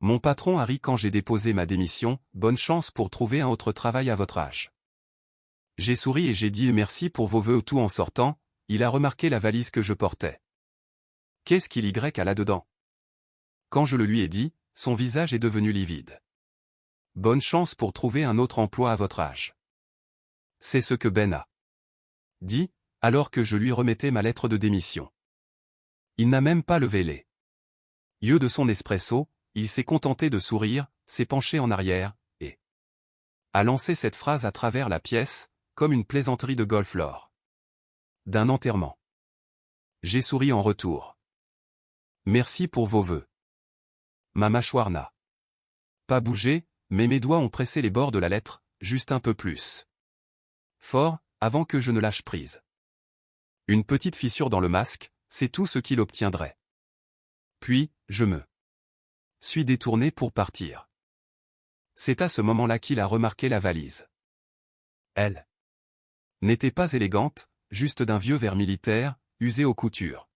Mon patron a ri quand j'ai déposé ma démission, bonne chance pour trouver un autre travail à votre âge. J'ai souri et j'ai dit merci pour vos vœux tout en sortant, il a remarqué la valise que je portais. Qu'est-ce qu'il y a là-dedans? Quand je le lui ai dit, son visage est devenu livide. Bonne chance pour trouver un autre emploi à votre âge. C'est ce que Ben a dit, alors que je lui remettais ma lettre de démission. Il n'a même pas levé les yeux de son espresso, il s'est contenté de sourire, s'est penché en arrière, et a lancé cette phrase à travers la pièce, comme une plaisanterie de golf lors d'un enterrement. J'ai souri en retour. Merci pour vos vœux. Ma mâchoire n'a pas bougé, mais mes doigts ont pressé les bords de la lettre, juste un peu plus fort, avant que je ne lâche prise. Une petite fissure dans le masque, c'est tout ce qu'il obtiendrait. Puis, je me suis détourné pour partir. C'est à ce moment-là qu'il a remarqué la valise. Elle n'était pas élégante, juste d'un vieux verre militaire, usé aux coutures.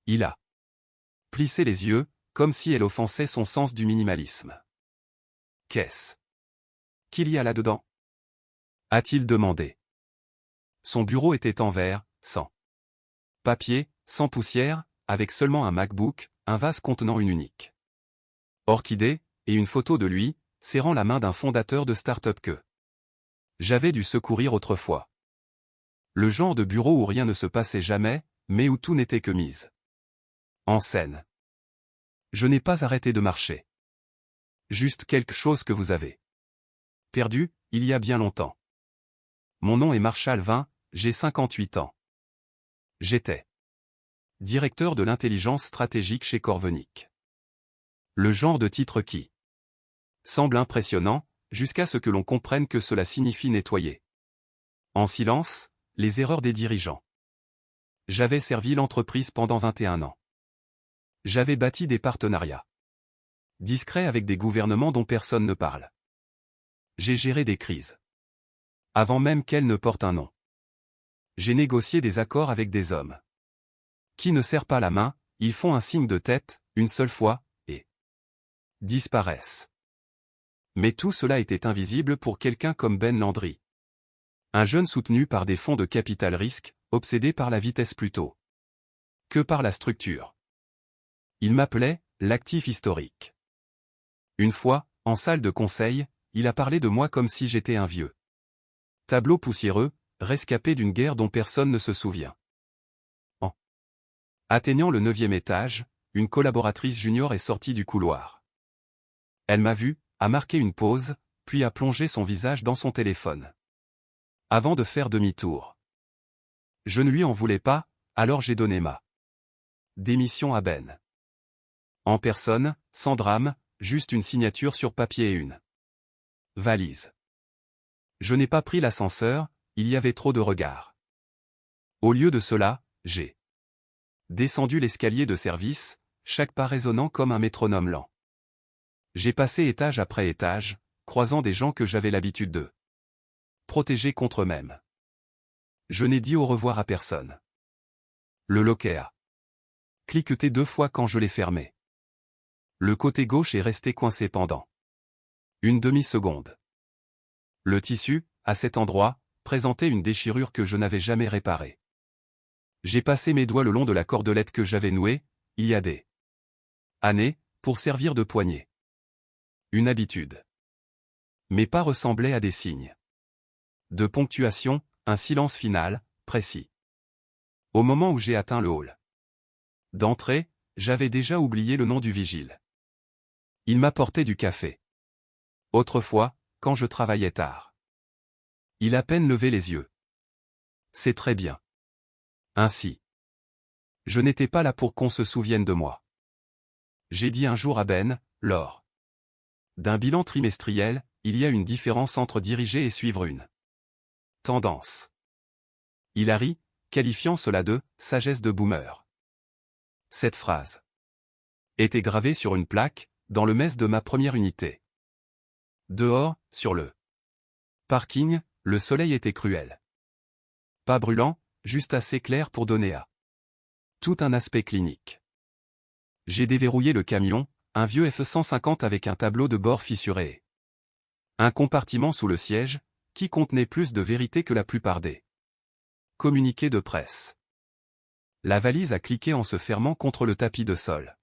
Il a plissé les yeux, comme si elle offensait son sens du minimalisme. Qu'est-ce qu'il y a là-dedans? A-t-il demandé. Son bureau était en verre, sans papier, sans poussière, avec seulement un MacBook, un vase contenant une unique orchidée, et une photo de lui, serrant la main d'un fondateur de start-up que j'avais dû secourir autrefois. Le genre de bureau où rien ne se passait jamais, mais où tout n'était que mise en scène. Je n'ai pas arrêté de marcher. Juste quelque chose que vous avez perdu, il y a bien longtemps. Mon nom est Marshall Vin, j'ai 58 ans. J'étais directeur de l'intelligence stratégique chez Corvenic. Le genre de titre qui semble impressionnant, jusqu'à ce que l'on comprenne que cela signifie nettoyer. En silence, les erreurs des dirigeants. J'avais servi l'entreprise pendant 21 ans. J'avais bâti des partenariats discrets avec des gouvernements dont personne ne parle. J'ai géré des crises avant même qu'elles ne portent un nom. J'ai négocié des accords avec des hommes qui ne serrent pas la main, ils font un signe de tête, une seule fois, et disparaissent. Mais tout cela était invisible pour quelqu'un comme Ben Landry. Un jeune soutenu par des fonds de capital risque, obsédé par la vitesse plutôt que par la structure. Il m'appelait l'actif historique. Une fois, en salle de conseil, il a parlé de moi comme si j'étais un vieux tableau poussiéreux, rescapé d'une guerre dont personne ne se souvient. En atteignant le 9e étage, une collaboratrice junior est sortie du couloir. Elle m'a vu, a marqué une pause, puis a plongé son visage dans son téléphone. Avant de faire demi-tour. Je ne lui en voulais pas, alors j'ai donné ma démission à Ben. En personne, sans drame, juste une signature sur papier et une valise. Je n'ai pas pris l'ascenseur, il y avait trop de regards. Au lieu de cela, j'ai descendu l'escalier de service, chaque pas résonnant comme un métronome lent. J'ai passé étage après étage, croisant des gens que j'avais l'habitude de protéger contre eux-mêmes. Je n'ai dit au revoir à personne. Le loquet a cliqueté 2 fois quand je l'ai fermé. Le côté gauche est resté coincé pendant une demi-seconde. Le tissu, à cet endroit, présentait une déchirure que je n'avais jamais réparée. J'ai passé mes doigts le long de la cordelette que j'avais nouée, il y a des années, pour servir de poignée. Une habitude. Mes pas ressemblaient à des signes de ponctuation, un silence final, précis. Au moment où j'ai atteint le hall d'entrée, j'avais déjà oublié le nom du vigile. Il m'apportait du café. Autrefois, quand je travaillais tard. Il a peine levé les yeux. C'est très bien. Ainsi. Je n'étais pas là pour qu'on se souvienne de moi. J'ai dit un jour à Ben, lors d'un bilan trimestriel, il y a une différence entre diriger et suivre une tendance. Il a ri, qualifiant cela de « sagesse de boomer ». Cette phrase était gravée sur une plaque, dans le mess de ma première unité. Dehors, sur le parking, le soleil était cruel. Pas brûlant, juste assez clair pour donner à tout un aspect clinique. J'ai déverrouillé le camion, un vieux F-150 avec un tableau de bord fissuré. Un compartiment sous le siège, qui contenait plus de vérité que la plupart des communiqués de presse. La valise a cliqué en se fermant contre le tapis de sol.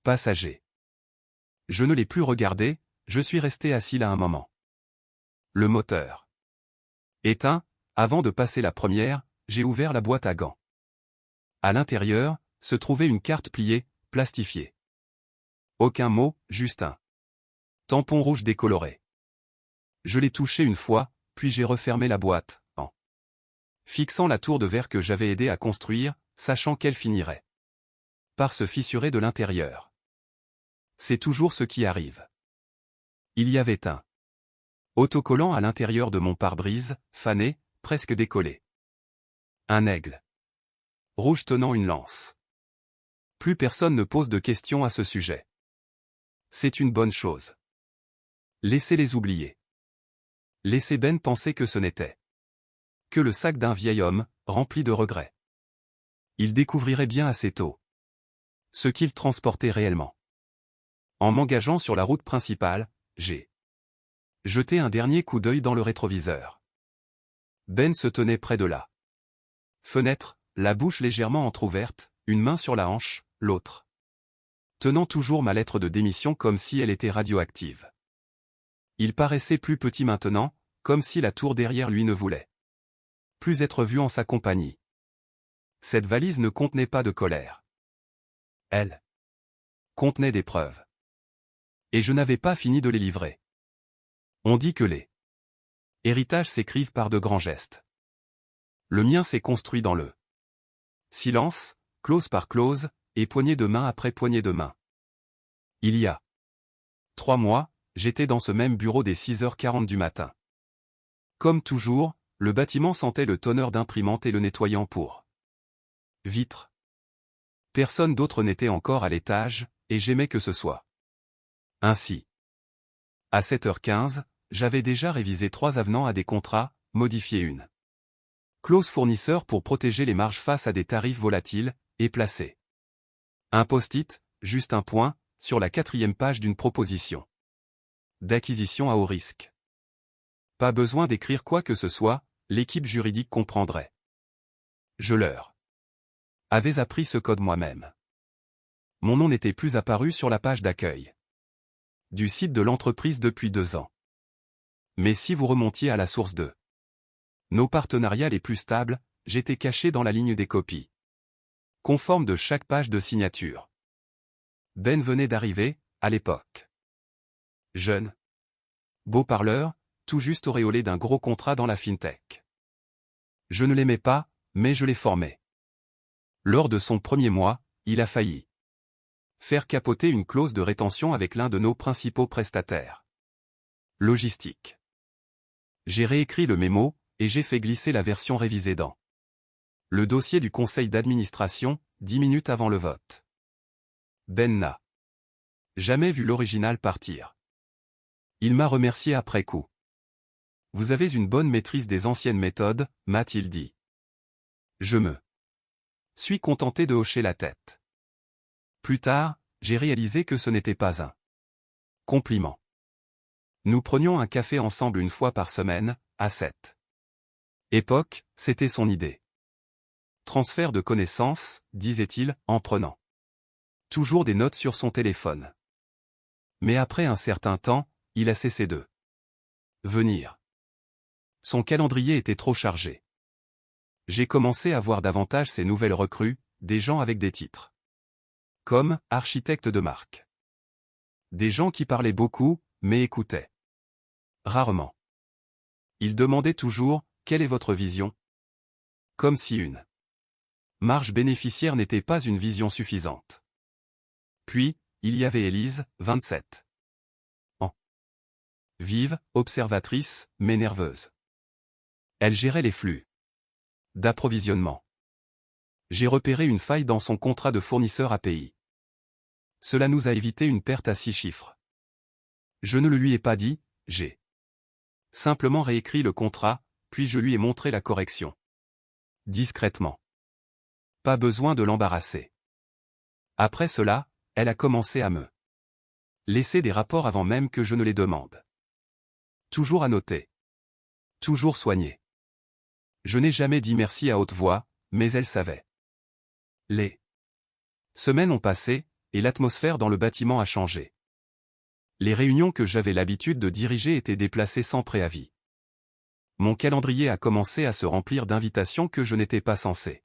Passager. Je ne l'ai plus regardé, je suis resté assis là un moment. Le moteur éteint, avant de passer la première, j'ai ouvert la boîte à gants. À l'intérieur, se trouvait une carte pliée, plastifiée. Aucun mot, juste un tampon rouge décoloré. Je l'ai touché une fois, puis j'ai refermé la boîte, en fixant la tour de verre que j'avais aidé à construire, sachant qu'elle finirait par se fissurer de l'intérieur. C'est toujours ce qui arrive. Il y avait un autocollant à l'intérieur de mon pare-brise, fané, presque décollé. Un aigle rouge tenant une lance. Plus personne ne pose de questions à ce sujet. C'est une bonne chose. Laissez-les oublier. Laissez Ben penser que ce n'était que le sac d'un vieil homme, rempli de regrets. Il découvrirait bien assez tôt ce qu'il transportait réellement. En m'engageant sur la route principale, j'ai jeté un dernier coup d'œil dans le rétroviseur. Ben se tenait près de la fenêtre, la bouche légèrement entr'ouverte, une main sur la hanche, l'autre tenant toujours ma lettre de démission comme si elle était radioactive. Il paraissait plus petit maintenant, comme si la tour derrière lui ne voulait plus être vu en sa compagnie. Cette valise ne contenait pas de colère. Elle contenait des preuves. Et je n'avais pas fini de les livrer. On dit que les héritages s'écrivent par de grands gestes. Le mien s'est construit dans le silence, clause par clause, et poignée de main après poignée de main. Il y a 3 mois, j'étais dans ce même bureau dès 6h40 du matin. Comme toujours, le bâtiment sentait le tonneur d'imprimante et le nettoyant pour vitres. Personne d'autre n'était encore à l'étage, et j'aimais que ce soit ainsi. À 7h15, j'avais déjà révisé 3 avenants à des contrats, modifié une clause fournisseur pour protéger les marges face à des tarifs volatiles, et placé un post-it, juste un point, sur la 4e page d'une proposition d'acquisition à haut risque. Pas besoin d'écrire quoi que ce soit, l'équipe juridique comprendrait. Je leur avais appris ce code moi-même. Mon nom n'était plus apparu sur la page d'accueil du site de l'entreprise depuis 2 ans. Mais si vous remontiez à la source de nos partenariats les plus stables, j'étais caché dans la ligne des copies conformes de chaque page de signature. Ben venait d'arriver, à l'époque jeune, beau parleur, tout juste auréolé d'un gros contrat dans la fintech. Je ne l'aimais pas, mais je l'ai formé. Lors de son premier mois, il a failli faire capoter une clause de rétention avec l'un de nos principaux prestataires logistique. J'ai réécrit le mémo, et j'ai fait glisser la version révisée dans le dossier du conseil d'administration, 10 minutes avant le vote. Ben n'a jamais vu l'original partir. Il m'a remercié après coup. Vous avez une bonne maîtrise des anciennes méthodes, m'a-t-il dit. Je me suis contenté de hocher la tête. Plus tard, j'ai réalisé que ce n'était pas un compliment. Nous prenions un café ensemble une fois par semaine, à cette époque, c'était son idée. Transfert de connaissances, disait-il, en prenant toujours des notes sur son téléphone. Mais après un certain temps, il a cessé de venir. Son calendrier était trop chargé. J'ai commencé à voir davantage ces nouvelles recrues, des gens avec des titres comme architecte de marque. Des gens qui parlaient beaucoup, mais écoutaient rarement. Ils demandaient toujours « Quelle est votre vision ?» Comme si une marge bénéficiaire n'était pas une vision suffisante. Puis, il y avait Élise, 27 ans. Vive, observatrice, mais nerveuse. Elle gérait les flux d'approvisionnement. J'ai repéré une faille dans son contrat de fournisseur API. Cela nous a évité une perte à 6 chiffres. Je ne le lui ai pas dit, j'ai simplement réécrit le contrat, puis je lui ai montré la correction. Discrètement. Pas besoin de l'embarrasser. Après cela, elle a commencé à me Laissez des rapports avant même que je ne les demande. Toujours annoter. Toujours soigner. Je n'ai jamais dit merci à haute voix, mais elle savait. Les semaines ont passé, et l'atmosphère dans le bâtiment a changé. Les réunions que j'avais l'habitude de diriger étaient déplacées sans préavis. Mon calendrier a commencé à se remplir d'invitations que je n'étais pas censé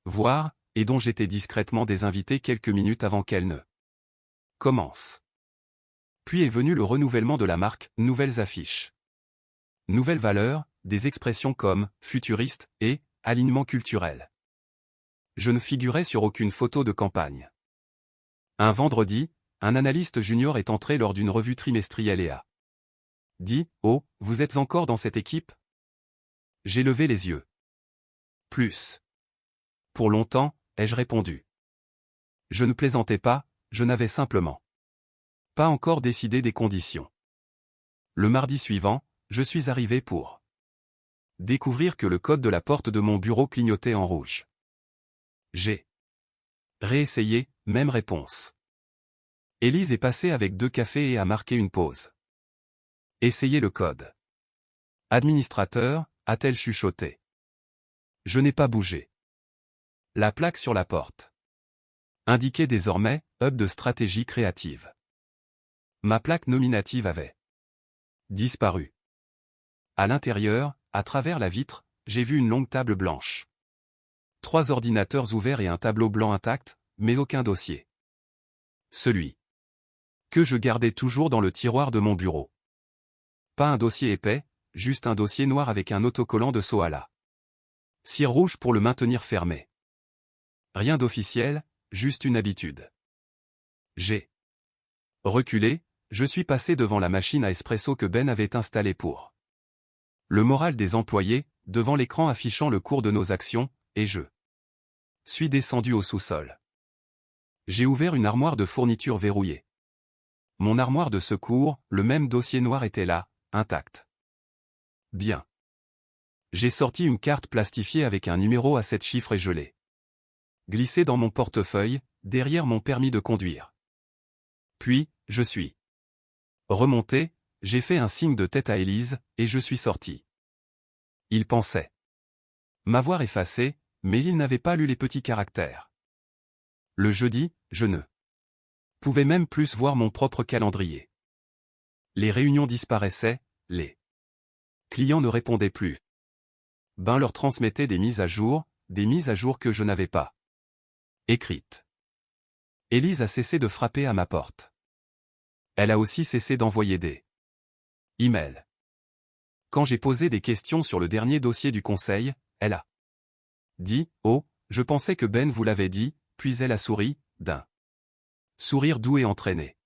voir, et dont j'étais discrètement désinvité quelques minutes avant qu'elles ne commencent. Puis est venu le renouvellement de la marque, nouvelles affiches. Nouvelles valeurs, des expressions comme « futuriste » et « alignement culturel ». Je ne figurais sur aucune photo de campagne. Un vendredi, un analyste junior est entré lors d'une revue trimestrielle et a dit « Oh, vous êtes encore dans cette équipe ?» J'ai levé les yeux. Plus. Pour longtemps, ai-je répondu. Je ne plaisantais pas, je n'avais simplement pas encore décidé des conditions. Le mardi suivant, je suis arrivé pour découvrir que le code de la porte de mon bureau clignotait en rouge. J'ai réessayé, même réponse. Élise est passée avec 2 cafés et a marqué une pause. Essayez le code. Administrateur, a-t-elle chuchoté. Je n'ai pas bougé. La plaque sur la porte indiquait désormais « Hub de stratégie créative ». Ma plaque nominative avait disparu. À l'intérieur, à travers la vitre, j'ai vu une longue table blanche. 3 ordinateurs ouverts et un tableau blanc intact, mais aucun dossier. Celui que je gardais toujours dans le tiroir de mon bureau. Pas un dossier épais, juste un dossier noir avec un autocollant de saut à la cire rouge pour le maintenir fermé. Rien d'officiel, juste une habitude. J'ai reculé, je suis passé devant la machine à espresso que Ben avait installée pour le moral des employés, devant l'écran affichant le cours de nos actions, et je suis descendu au sous-sol. J'ai ouvert une armoire de fourniture verrouillée. Mon armoire de secours, le même dossier noir était là, intact. Bien. J'ai sorti une carte plastifiée avec un numéro à 7 chiffres et je l'ai glissé dans mon portefeuille, derrière mon permis de conduire. Puis, je suis remonté, j'ai fait un signe de tête à Élise, et je suis sorti. Il pensait m'avoir effacé, mais il n'avait pas lu les petits caractères. Le jeudi, je ne pouvais même plus voir mon propre calendrier. Les réunions disparaissaient, les clients ne répondaient plus. Ben leur transmettait des mises à jour que je n'avais pas écrites. Élise a cessé de frapper à ma porte. Elle a aussi cessé d'envoyer des emails. Quand j'ai posé des questions sur le dernier dossier du conseil, elle a dit « Oh, je pensais que Ben vous l'avait dit », puis elle a souri, d'un sourire doux et entraîné.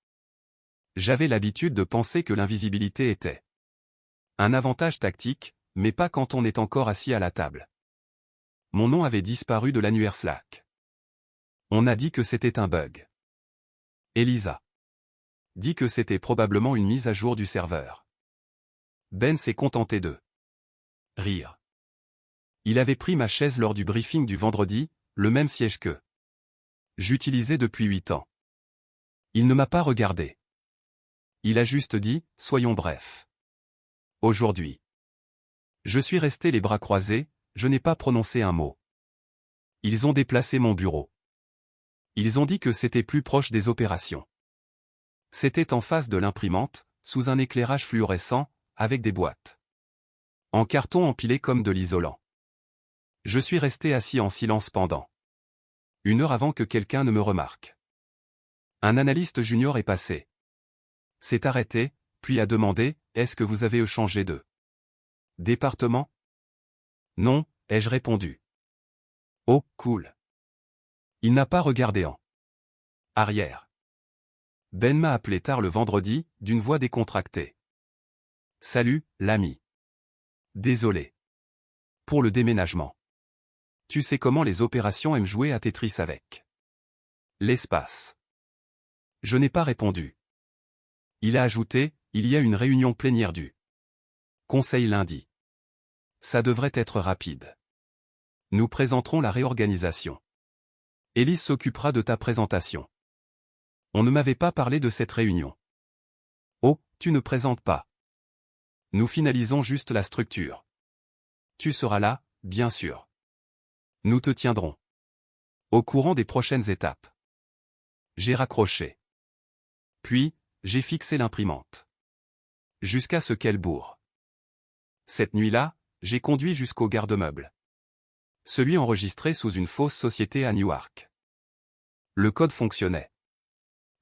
J'avais l'habitude de penser que l'invisibilité était un avantage tactique, mais pas quand on est encore assis à la table. Mon nom avait disparu de l'annuaire Slack. On a dit que c'était un bug. Elisa dit que c'était probablement une mise à jour du serveur. Ben s'est contenté de rire. Il avait pris ma chaise lors du briefing du vendredi, le même siège que j'utilisais depuis 8 ans. Il ne m'a pas regardé. Il a juste dit, soyons brefs. Aujourd'hui. Je suis resté les bras croisés, je n'ai pas prononcé un mot. Ils ont déplacé mon bureau. Ils ont dit que c'était plus proche des opérations. C'était en face de l'imprimante, sous un éclairage fluorescent, avec des boîtes en carton empilées comme de l'isolant. Je suis resté assis en silence pendant 1 heure avant que quelqu'un ne me remarque. Un analyste junior est passé. S'est arrêté, puis a demandé « Est-ce que vous avez changé de département ?» « Non », ai-je répondu. « Oh, cool. » Il n'a pas regardé en arrière. Ben m'a appelé tard le vendredi, d'une voix décontractée. « Salut, l'ami. Désolé. Pour le déménagement. Tu sais comment les opérations aiment jouer à Tetris avec l'espace. » Je n'ai pas répondu. Il a ajouté, il y a une réunion plénière du conseil lundi. Ça devrait être rapide. Nous présenterons la réorganisation. Élise s'occupera de ta présentation. On ne m'avait pas parlé de cette réunion. Oh, tu ne présentes pas. Nous finalisons juste la structure. Tu seras là, bien sûr. Nous te tiendrons au courant des prochaines étapes. J'ai raccroché. Puis, j'ai fixé l'imprimante. Jusqu'à ce qu'elle bourre. Cette nuit-là, j'ai conduit jusqu'au garde-meuble. Celui enregistré sous une fausse société à Newark. Le code fonctionnait.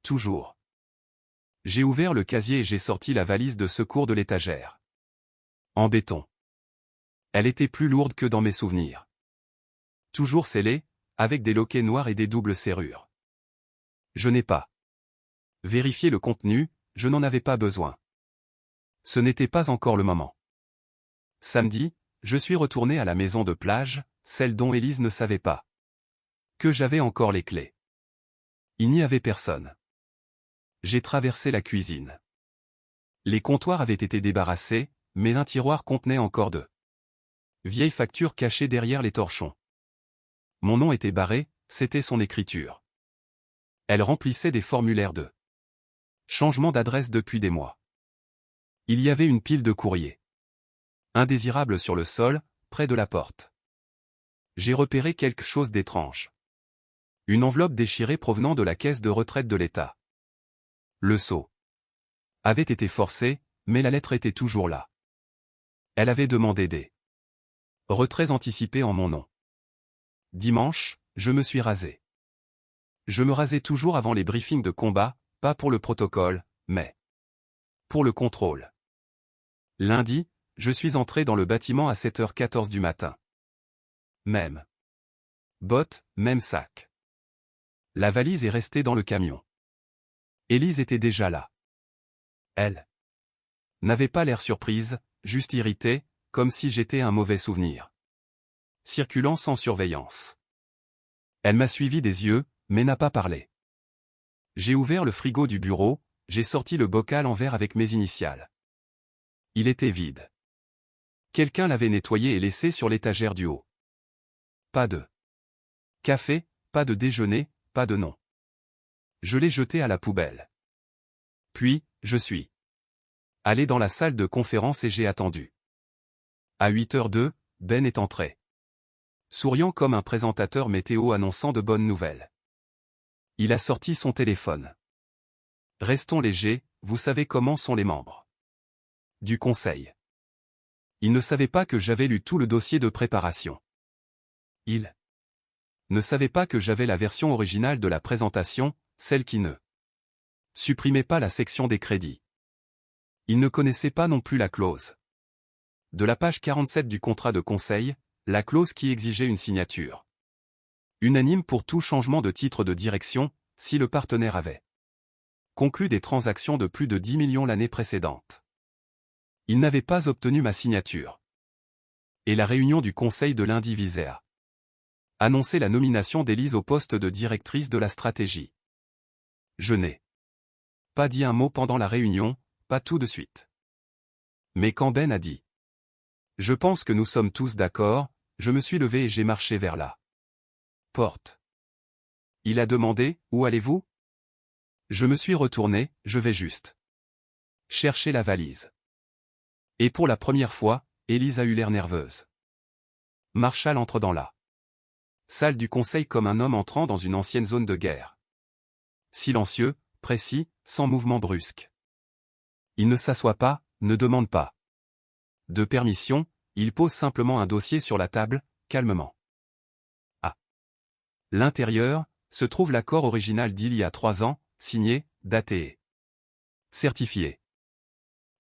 Toujours. J'ai ouvert le casier et j'ai sorti la valise de secours de l'étagère. En béton. Elle était plus lourde que dans mes souvenirs. Toujours scellée, avec des loquets noirs et des doubles serrures. Je n'ai pas vérifié le contenu, je n'en avais pas besoin. Ce n'était pas encore le moment. Samedi, je suis retourné à la maison de plage, celle dont Élise ne savait pas que j'avais encore les clés. Il n'y avait personne. J'ai traversé la cuisine. Les comptoirs avaient été débarrassés, mais un tiroir contenait encore de vieilles factures cachées derrière les torchons. Mon nom était barré, c'était son écriture. Elle remplissait des formulaires de changement d'adresse depuis des mois. Il y avait une pile de courriers indésirables sur le sol, près de la porte. J'ai repéré quelque chose d'étrange. Une enveloppe déchirée provenant de la caisse de retraite de l'État. Le sceau avait été forcé, mais la lettre était toujours là. Elle avait demandé des retraits anticipés en mon nom. Dimanche, je me suis rasé. Je me rasais toujours avant les briefings de combat, pas pour le protocole, mais pour le contrôle. Lundi, je suis entré dans le bâtiment à 7h14 du matin. Même bottes, même sac. La valise est restée dans le camion. Élise était déjà là. Elle n'avait pas l'air surprise, juste irritée, comme si j'étais un mauvais souvenir. Circulant sans surveillance. Elle m'a suivi des yeux, mais n'a pas parlé. J'ai ouvert le frigo du bureau, j'ai sorti le bocal en verre avec mes initiales. Il était vide. Quelqu'un l'avait nettoyé et laissé sur l'étagère du haut. Pas de café, pas de déjeuner, pas de nom. Je l'ai jeté à la poubelle. Puis, je suis allé dans la salle de conférence et j'ai attendu. À 8h02, Ben est entré. Souriant comme un présentateur météo annonçant de bonnes nouvelles. Il a sorti son téléphone. Restons légers, vous savez comment sont les membres du conseil. Il ne savait pas que j'avais lu tout le dossier de préparation. Il ne savait pas que j'avais la version originale de la présentation, celle qui ne supprimait pas la section des crédits. Il ne connaissait pas non plus la clause de la page 47 du contrat de conseil, la clause qui exigeait une signature unanime pour tout changement de titre de direction, si le partenaire avait conclu des transactions de plus de 10 millions l'année précédente. Il n'avait pas obtenu ma signature. Et la réunion du conseil de lundi visait à annoncer la nomination d'Élise au poste de directrice de la stratégie. Je n'ai pas dit un mot pendant la réunion, pas tout de suite. Mais quand Ben a dit « Je pense que nous sommes tous d'accord », je me suis levé et j'ai marché vers la porte. Il a demandé « Où allez-vous » Je me suis retourné, je vais juste chercher la valise. Et pour la première fois, Élise a eu l'air nerveuse. Marshall entre dans la salle du conseil comme un homme entrant dans une ancienne zone de guerre. Silencieux, précis, sans mouvement brusque. Il ne s'assoit pas, ne demande pas de permission, il pose simplement un dossier sur la table, calmement. À l'intérieur, se trouve l'accord original d'il y a 3 ans, signé, daté et certifié.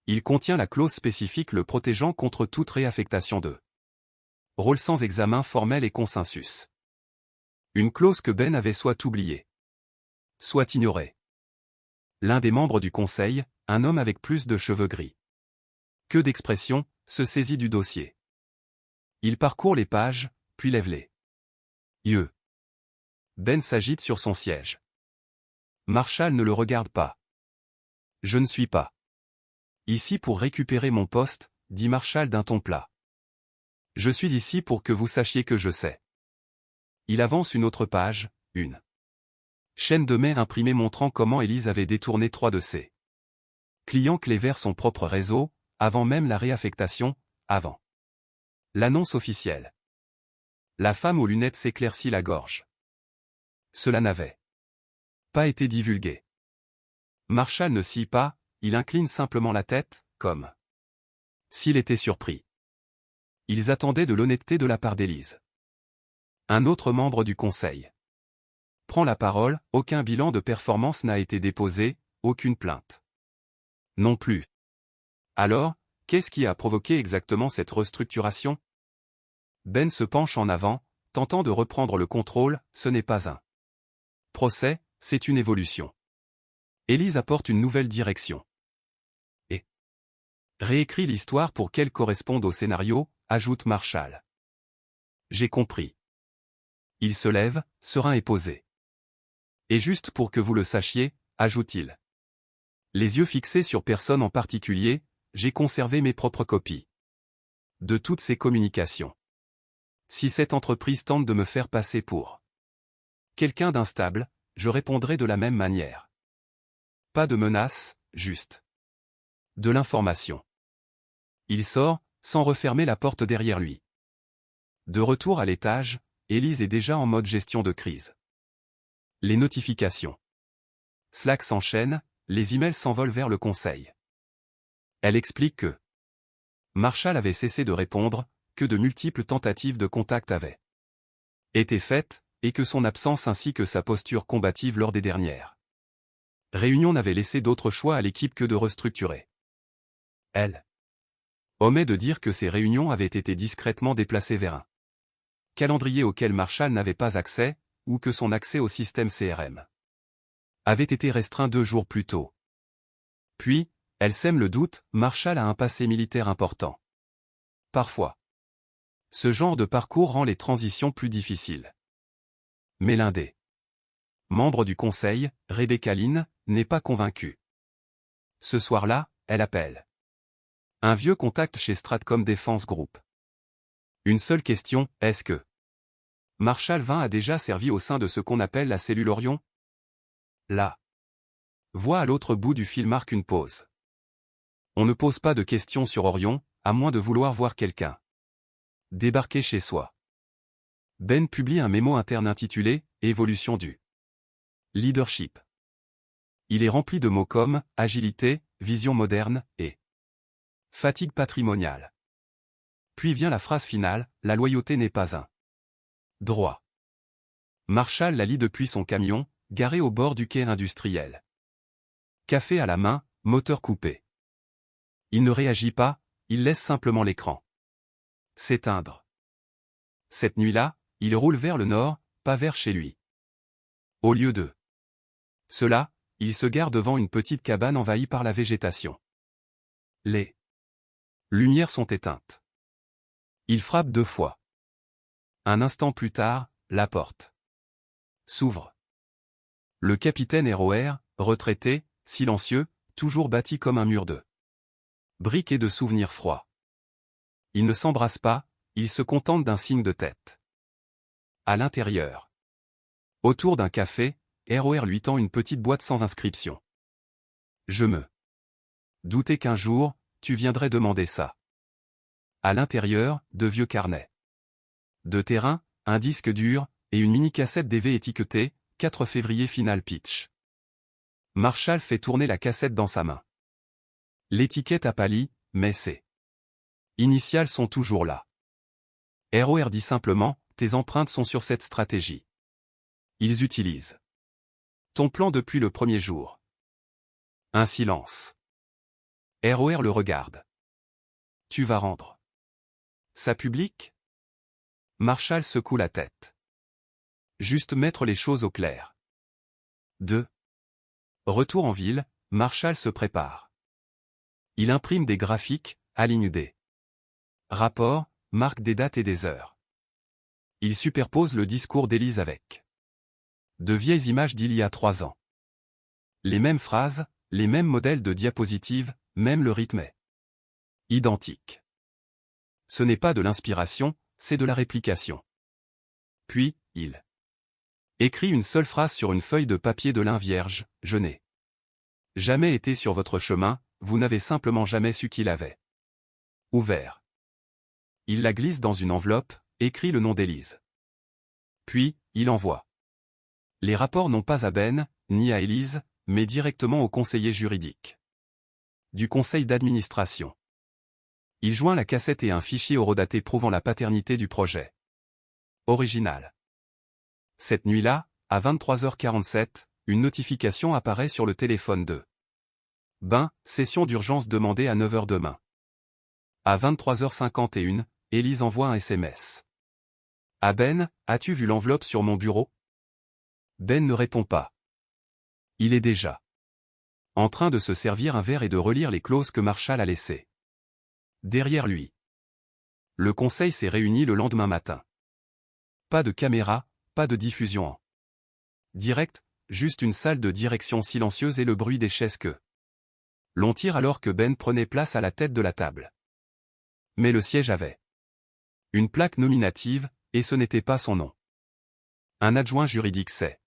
Il contient la clause spécifique le protégeant contre toute réaffectation de rôle sans examen formel et consensus. Une clause que Ben avait soit oubliée, soit ignorée. L'un des membres du conseil, un homme avec plus de cheveux gris que d'expression, se saisit du dossier. Il parcourt les pages, puis lève les yeux. Ben s'agite sur son siège. Marshall ne le regarde pas. Je ne suis pas ici pour récupérer mon poste, dit Marshall d'un ton plat. Je suis ici pour que vous sachiez que je sais. Il avance une autre page, une Chaîne de mer imprimée montrant comment Élise avait détourné 3 de ses clients clés vers son propre réseau, avant même la réaffectation, avant l'annonce officielle. La femme aux lunettes s'éclaircit la gorge. Cela n'avait pas été divulgué. Marshall ne scie pas, il incline simplement la tête, comme s'il était surpris. Ils attendaient de l'honnêteté de la part d'Élise. Un autre membre du conseil prend la parole, aucun bilan de performance n'a été déposé, aucune plainte. Non plus. Alors, qu'est-ce qui a provoqué exactement cette restructuration? Ben se penche en avant, tentant de reprendre le contrôle, ce n'est pas un procès, c'est une évolution. Élise apporte une nouvelle direction. Et réécrit l'histoire pour qu'elle corresponde au scénario, ajoute Marshall. J'ai compris. Il se lève, serein et posé. Et juste pour que vous le sachiez, ajoute-t-il. Les yeux fixés sur personne en particulier, j'ai conservé mes propres copies de toutes ces communications. Si cette entreprise tente de me faire passer pour quelqu'un d'instable, je répondrai de la même manière. Pas de menace, juste de l'information. Il sort, sans refermer la porte derrière lui. De retour à l'étage, Élise est déjà en mode gestion de crise. Les notifications Slack s'enchaînent, les emails s'envolent vers le conseil. Elle explique que Marshall avait cessé de répondre, que de multiples tentatives de contact avaient été faites, et que son absence ainsi que sa posture combative lors des dernières réunions n'avaient laissé d'autre choix à l'équipe que de restructurer. Elle omet de dire que ces réunions avaient été discrètement déplacées vers un calendrier auquel Marshall n'avait pas accès, ou que son accès au système CRM avait été restreint 2 jours plus tôt. Puis, elle sème le doute, Marshall a un passé militaire important. Parfois, ce genre de parcours rend les transitions plus difficiles. Mais l'un des membres du conseil, Rebecca Lynn, n'est pas convaincue. Ce soir-là, elle appelle un vieux contact chez Stratcom Defense Group. Une seule question, est-ce que Marshall 20 a déjà servi au sein de ce qu'on appelle la cellule Orion? La voix à l'autre bout du fil marque une pause. On ne pose pas de questions sur Orion, à moins de vouloir voir quelqu'un débarquer chez soi. Ben publie un mémo interne intitulé « Évolution du leadership ». Il est rempli de mots comme « agilité »,« vision moderne » et « fatigue patrimoniale ». Puis vient la phrase finale « La loyauté n'est pas un droit ». Marshall la lit depuis son camion, garé au bord du quai industriel. Café à la main, moteur coupé. Il ne réagit pas, il laisse simplement l'écran s'éteindre. Cette nuit-là, il roule vers le nord, pas vers chez lui. Au lieu de cela, il se gare devant une petite cabane envahie par la végétation. Les lumières sont éteintes. Il frappe 2 fois. Un instant plus tard, la porte s'ouvre. Le capitaine ROR, retraité, silencieux, toujours bâti comme un mur de briques et de souvenirs froids. Ils ne s'embrassent pas, ils se contentent d'un signe de tête. À l'intérieur. Autour d'un café, ROR lui tend une petite boîte sans inscription. Je me doutais qu'un jour, tu viendrais demander ça. À l'intérieur, de vieux carnets de terrain, un disque dur, et une mini-cassette DV étiquetée, 4 février Final Pitch. Marshall fait tourner la cassette dans sa main. L'étiquette a pâli, mais ses initiales sont toujours là. ROR dit simplement, tes empreintes sont sur cette stratégie. Ils utilisent ton plan depuis le premier jour. Un silence. ROR le regarde. Tu vas rendre ça public? Marshall secoue la tête. Juste mettre les choses au clair. 2. Retour en ville, Marshall se prépare. Il imprime des graphiques, aligne des rapports, marque des dates et des heures. Il superpose le discours d'Élise avec de vieilles images d'il y a 3 ans. Les mêmes phrases, les mêmes modèles de diapositives, même le rythme est identique. Ce n'est pas de l'inspiration, c'est de la réplication. Puis, il Écrit une seule phrase sur une feuille de papier de lin vierge, je n'ai jamais été sur votre chemin, vous n'avez simplement jamais su qu'il avait ouvert. Il la glisse dans une enveloppe, écrit le nom d'Élise. Puis, il envoie. Les rapports non pas à Ben, ni à Élise, mais directement au conseiller juridique du conseil d'administration. Il joint la cassette et un fichier horodaté prouvant la paternité du projet original. Cette nuit-là, à 23h47, une notification apparaît sur le téléphone de Ben, session d'urgence demandée à 9h demain. À 23h51, Élise envoie un SMS. À Ben, as-tu vu l'enveloppe sur mon bureau? Ben ne répond pas. Il est déjà en train de se servir un verre et de relire les clauses que Marshall a laissées derrière lui. Le conseil s'est réuni le lendemain matin. Pas de caméra, pas de diffusion en direct, juste une salle de direction silencieuse et le bruit des chaises que l'on tire alors que Ben prenait place à la tête de la table. Mais le siège avait une plaque nominative, et ce n'était pas son nom. Un adjoint juridique s'est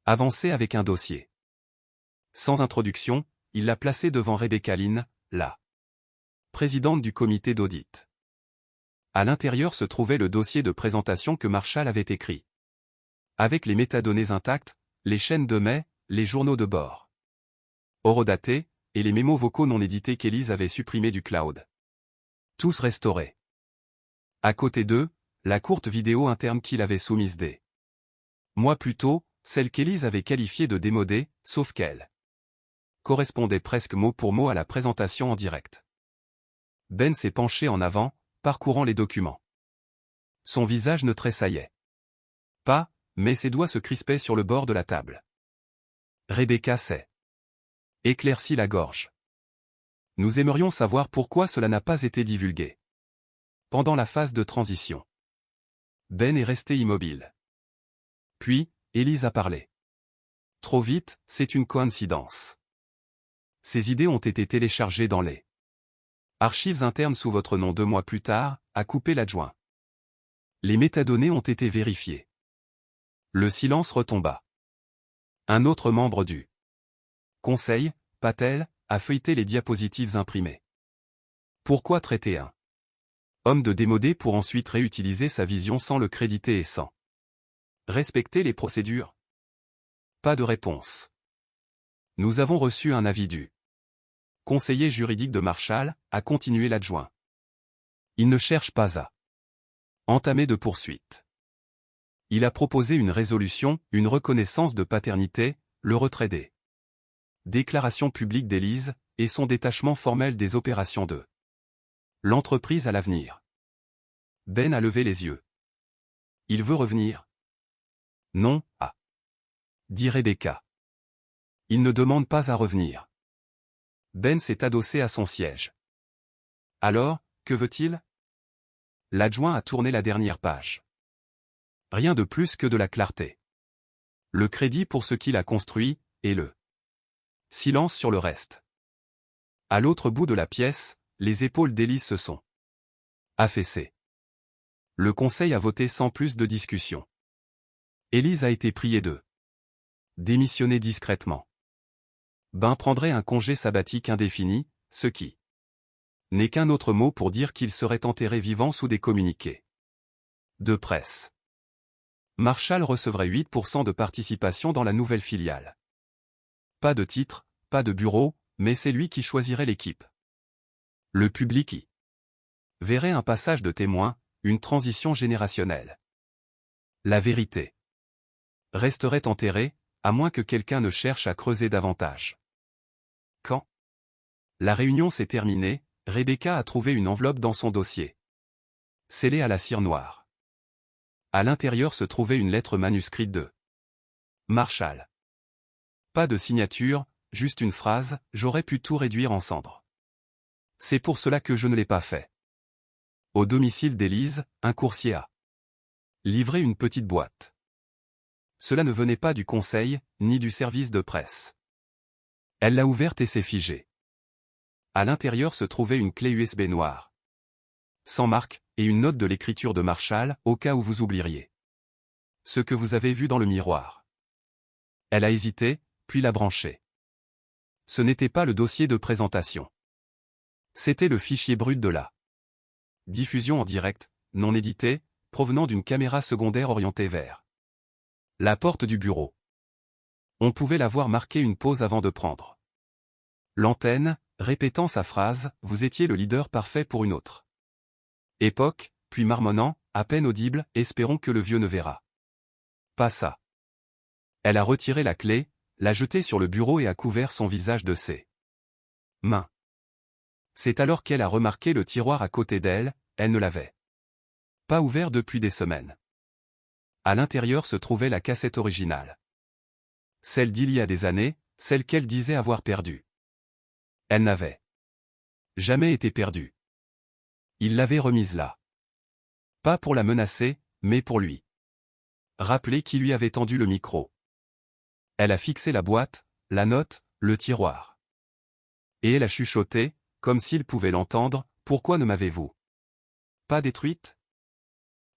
avancé avec un dossier. Sans introduction, il l'a placé devant Rebecca Lynn, la présidente du comité d'audit. À l'intérieur se trouvait le dossier de présentation que Marshall avait écrit. Avec les métadonnées intactes, les chaînes de mai, les journaux de bord horodatés, et les mémos vocaux non édités qu'Élise avait supprimés du cloud. Tous restaurés. À côté d'eux, la courte vidéo interne qu'il avait soumise des mois plus tôt, celle qu'Élise avait qualifiée de démodée, sauf qu'elle correspondait presque mot pour mot à la présentation en direct. Ben s'est penché en avant, parcourant les documents. Son visage ne tressaillait pas, mais ses doigts se crispaient sur le bord de la table. Rebecca s'est éclairci la gorge. Nous aimerions savoir pourquoi cela n'a pas été divulgué pendant la phase de transition. Ben est resté immobile. Puis, Élise a parlé. Trop vite, c'est une coïncidence. Ces idées ont été téléchargées dans les archives internes sous votre nom 2 mois plus tard, a coupé l'adjoint. Les métadonnées ont été vérifiées. Le silence retomba. Un autre membre du conseil, Patel, a feuilleté les diapositives imprimées. Pourquoi traiter un homme de démodé pour ensuite réutiliser sa vision sans le créditer et sans respecter les procédures? Pas de réponse. Nous avons reçu un avis du conseiller juridique de Marshall, a continué l'adjoint. Il ne cherche pas à entamer de poursuite. Il a proposé une résolution, une reconnaissance de paternité, le retrait des déclarations publiques d'Élise, et son détachement formel des opérations de l'entreprise à l'avenir. Ben a levé les yeux. Il veut revenir? Non, dit Rebecca. Il ne demande pas à revenir. Ben s'est adossé à son siège. Alors, que veut-il? L'adjoint a tourné la dernière page. Rien de plus que de la clarté. Le crédit pour ce qu'il a construit, et le silence sur le reste. À l'autre bout de la pièce, les épaules d'Élise se sont affaissées. Le conseil a voté sans plus de discussion. Élise a été priée de démissionner discrètement. Ben prendrait un congé sabbatique indéfini, ce qui n'est qu'un autre mot pour dire qu'il serait enterré vivant sous des communiqués de presse. Marshall recevrait 8% de participation dans la nouvelle filiale. Pas de titre, pas de bureau, mais c'est lui qui choisirait l'équipe. Le public y verrait un passage de témoin, une transition générationnelle. La vérité resterait enterrée, à moins que quelqu'un ne cherche à creuser davantage. Quand la réunion s'est terminée, Rebecca a trouvé une enveloppe dans son dossier, scellée à la cire noire. À l'intérieur se trouvait une lettre manuscrite de Marshall. Pas de signature, juste une phrase, j'aurais pu tout réduire en cendres. C'est pour cela que je ne l'ai pas fait. Au domicile d'Élise, un coursier a livré une petite boîte. Cela ne venait pas du conseil, ni du service de presse. Elle l'a ouverte et s'est figée. À l'intérieur se trouvait une clé USB noire, sans marque, et une note de l'écriture de Marshall, au cas où vous oublieriez. Ce que vous avez vu dans le miroir. Elle a hésité, puis l'a branché. Ce n'était pas le dossier de présentation. C'était le fichier brut de la diffusion en direct, non édité, provenant d'une caméra secondaire orientée vers la porte du bureau. On pouvait la voir marquer une pause avant de prendre l'antenne, répétant sa phrase « Vous étiez le leader parfait pour une autre époque », puis marmonnant, à peine audible, « Espérons que le vieux ne verra pas ça ». Elle a retiré la clé, l'a jetée sur le bureau et a couvert son visage de ses mains. C'est alors qu'elle a remarqué le tiroir à côté d'elle, elle ne l'avait pas ouvert depuis des semaines. À l'intérieur se trouvait la cassette originale. Celle d'il y a des années, celle qu'elle disait avoir perdue. Elle n'avait jamais été perdue. Il l'avait remise là. Pas pour la menacer, mais pour lui rappeler qui lui avait tendu le micro. Elle a fixé la boîte, la note, le tiroir. Et elle a chuchoté, comme s'il pouvait l'entendre, « Pourquoi ne m'avez-vous pas détruite ?»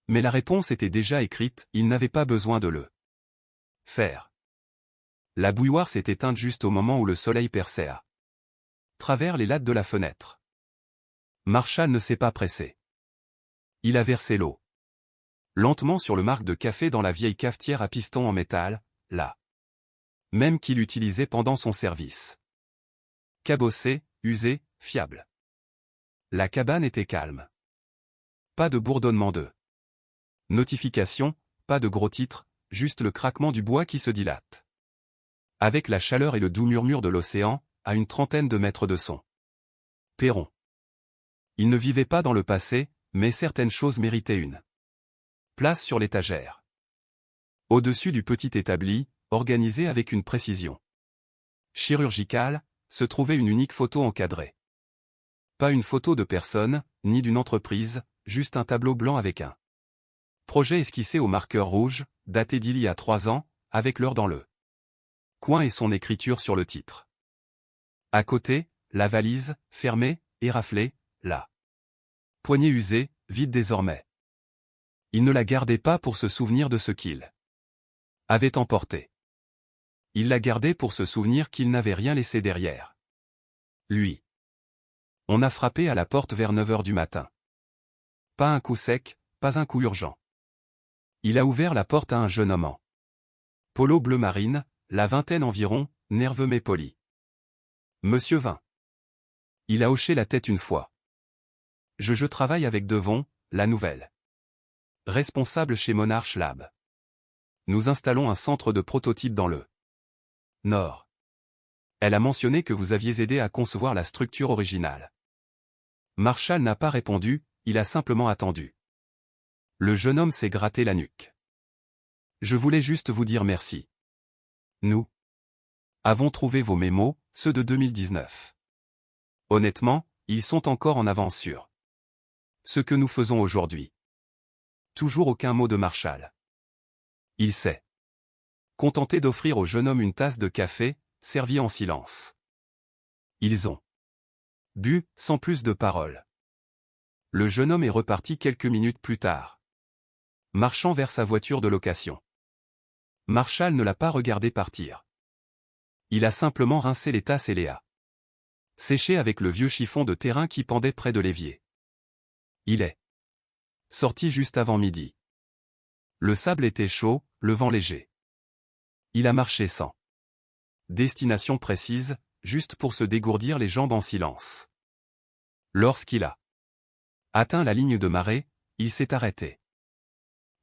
Mais la réponse était déjà écrite, il n'avait pas besoin de le faire. La bouilloire s'est éteinte juste au moment où le soleil perçait à travers les lattes de la fenêtre. Marshall ne s'est pas pressé. Il a versé l'eau lentement sur le marc de café dans la vieille cafetière à piston en métal, là même qu'il utilisait pendant son service. Cabossé, usé, fiable. La cabane était calme. Pas de bourdonnement de notification, pas de gros titres, juste le craquement du bois qui se dilate. Avec la chaleur et le doux murmure de l'océan, à une trentaine de mètres de son perron. Il ne vivait pas dans le passé, mais certaines choses méritaient une place sur l'étagère. Au-dessus du petit établi, organisé avec une précision chirurgicale, se trouvait une unique photo encadrée. Pas une photo de personne, ni d'une entreprise, juste un tableau blanc avec un projet esquissé au marqueur rouge, daté d'il y a 3 ans, avec l'heure dans le coin et son écriture sur le titre. À côté, la valise, fermée, éraflée, la poignée usée, vide désormais. Il ne la gardait pas pour se souvenir de ce qu'il avait emporté. Il la gardait pour se souvenir qu'il n'avait rien laissé derrière lui. On a frappé à la porte vers 9 heures du matin. Pas un coup sec, pas un coup urgent. Il a ouvert la porte à un jeune homme en polo bleu marine, la vingtaine environ, nerveux mais poli. Monsieur Vin. Il a hoché la tête une fois. Je travaille avec Devon, la nouvelle responsable chez Monarch Lab. Nous installons un centre de prototype dans le Nord. Elle a mentionné que vous aviez aidé à concevoir la structure originale. Marshall n'a pas répondu, il a simplement attendu. Le jeune homme s'est gratté la nuque. Je voulais juste vous dire merci. Nous avons trouvé vos mémos, ceux de 2019. Honnêtement, ils sont encore en avance sur ce que nous faisons aujourd'hui. Toujours aucun mot de Marshall. Il s'est contenté d'offrir au jeune homme une tasse de café, servie en silence. Ils ont bu, sans plus de paroles. Le jeune homme est reparti quelques minutes plus tard, marchant vers sa voiture de location. Marshall ne l'a pas regardé partir. Il a simplement rincé les tasses et les a séchées avec le vieux chiffon de terrain qui pendait près de l'évier. Il est sorti juste avant midi. Le sable était chaud, le vent léger. Il a marché sans destination précise, juste pour se dégourdir les jambes en silence. Lorsqu'il a atteint la ligne de marée, il s'est arrêté.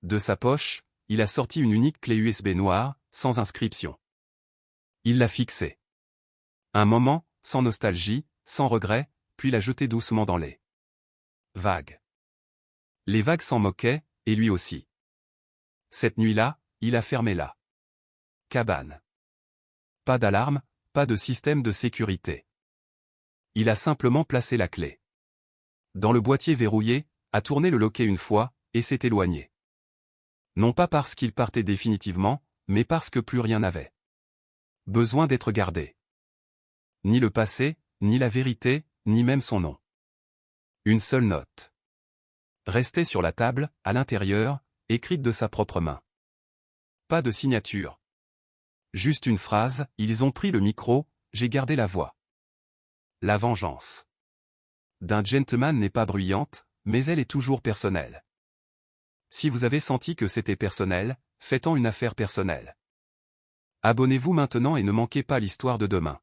De sa poche, il a sorti une unique clé USB noire, sans inscription. Il l'a fixée un moment, sans nostalgie, sans regret, puis l'a jetée doucement dans les vagues. Les vagues s'en moquaient, et lui aussi. Cette nuit-là, il a fermé la cabane. Pas d'alarme, pas de système de sécurité. Il a simplement placé la clé dans le boîtier verrouillé, a tourné le loquet une fois, et s'est éloigné. Non pas parce qu'il partait définitivement, mais parce que plus rien n'avait besoin d'être gardé. Ni le passé, ni la vérité, ni même son nom. Une seule note restait sur la table, à l'intérieur, écrite de sa propre main. Pas de signature. Juste une phrase, ils ont pris le micro, j'ai gardé la voix. La vengeance d'un gentleman n'est pas bruyante, mais elle est toujours personnelle. Si vous avez senti que c'était personnel, faites-en une affaire personnelle. Abonnez-vous maintenant et ne manquez pas l'histoire de demain.